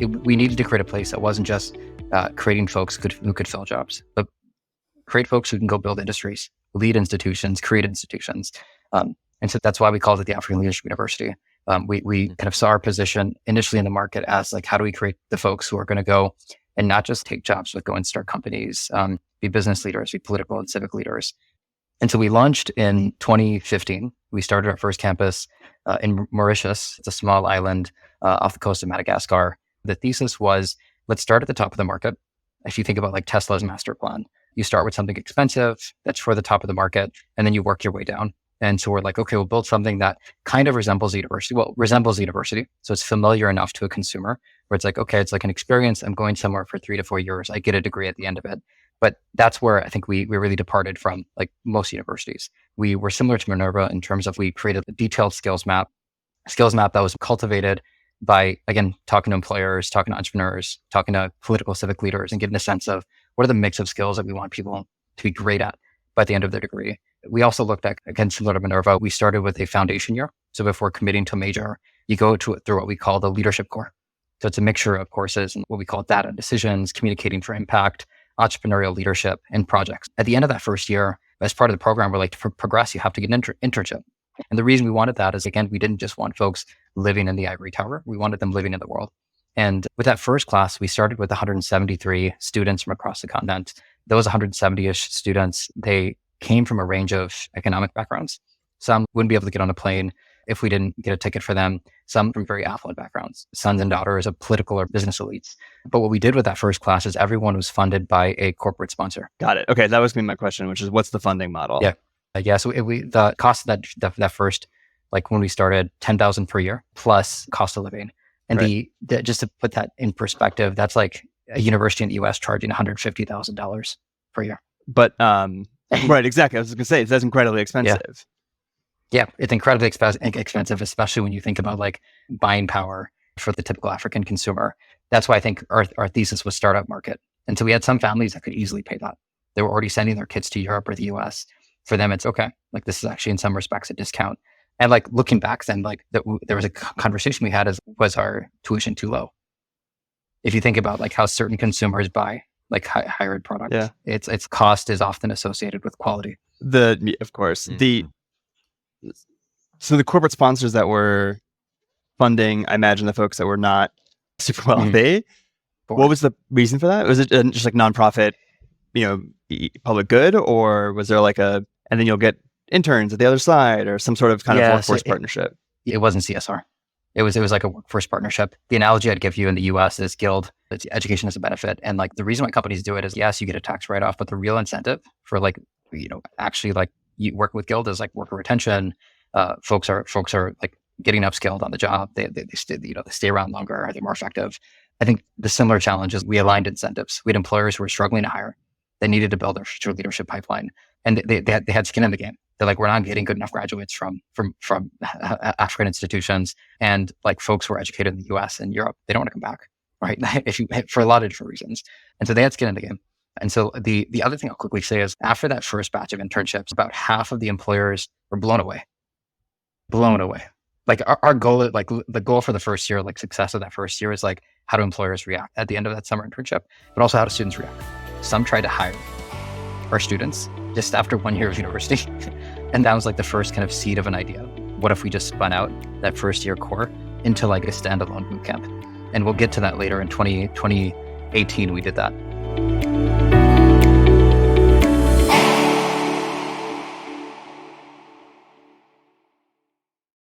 we needed to create a place that wasn't just creating folks who could fill jobs, but create folks who can go build industries, lead institutions, create institutions. And so that's why we called it the African Leadership University. We kind of saw our position initially in the market as like, how do we create the folks who are going to go and not just take jobs, but go and start companies, be business leaders, be political and civic leaders. And so we launched in 2015. We started our first campus in Mauritius. It's a small island off the coast of Madagascar. The thesis was, let's start at the top of the market. If you think about like Tesla's master plan, you start with something expensive that's for the top of the market, and then you work your way down. And so we're like, okay, we'll build something that kind of resembles a university. Well, resembles a university. So it's familiar enough to a consumer where it's like, okay, it's like an experience. I'm going somewhere for 3 to 4 years. I get a degree at the end of it. But that's where I think we really departed from like most universities. We were similar to Minerva in terms of we created a detailed skills map that was cultivated by, again, talking to employers, talking to entrepreneurs, talking to political civic leaders, and giving a sense of what are the mix of skills that we want people to be great at by the end of their degree. We also looked at, again, similar to Minerva, we started with a foundation year. So before committing to a major, you go through what we call the leadership core. So it's a mixture of courses and what we call data and decisions, communicating for impact, entrepreneurial leadership, and projects. At the end of that first year, as part of the program, we're like, to progress, you have to get an internship. And the reason we wanted that is, again, we didn't just want folks living in the ivory tower. We wanted them living in the world. And with that first class, we started with 173 students from across the continent. Those 170-ish students, they came from a range of economic backgrounds. Some wouldn't be able to get on a plane if we didn't get a ticket for them. Some from very affluent backgrounds, sons and daughters of political or business elites. But what we did with that first class is everyone was funded by a corporate sponsor. Got it. Okay, that was going to be my question, which is what's the funding model? Yeah. So the cost of that first, like when we started, $10,000 per year plus cost of living. And right. the just to put that in perspective, that's like a university in the US charging $150,000 per year. But right, exactly. I was going to say that's incredibly expensive. Yeah, it's incredibly expensive, especially when you think about like buying power for the typical African consumer. That's why I think our thesis was startup market. And so we had some families that could easily pay that. They were already sending their kids to Europe or the US. For them, it's okay. Like this is actually in some respects a discount. And like looking back then, like there was a conversation we had was our tuition too low? If you think about like how certain consumers buy like higher ed products, its cost is often associated with quality. Of course. So the corporate sponsors that were funding, I imagine the folks that were not super wealthy. What was the reason for that? Was it just like nonprofit, public good, or was there like and then you'll get interns at the other side, or some sort of kind of workforce partnership? It wasn't CSR. It was like a workforce partnership. The analogy I'd give you in the US is Guild. It's education as a benefit. And like the reason why companies do it is, yes, you get a tax write-off, but the real incentive for like, actually like you work with Guild is like worker retention. Folks are like getting upskilled on the job. They stay around longer. They're more effective. I think the similar challenge is we aligned incentives. We had employers who were struggling to hire. They needed to build their future leadership pipeline, and they had skin in the game. They're like, we're not getting good enough graduates from African institutions, and like folks who are educated in the US and Europe, they don't want to come back, right? For a lot of different reasons. And so they had skin in the game. And so the other thing I'll quickly say is after that first batch of internships, about half of the employers were blown away. Like our goal, like the goal for the first year, like success of that first year is like, how do employers react at the end of that summer internship, but also how do students react? Some tried to hire our students just after 1 year of university. And that was like the first kind of seed of an idea. What if we just spun out that first year core into like a standalone bootcamp? And we'll get to that later in 2018, we did that.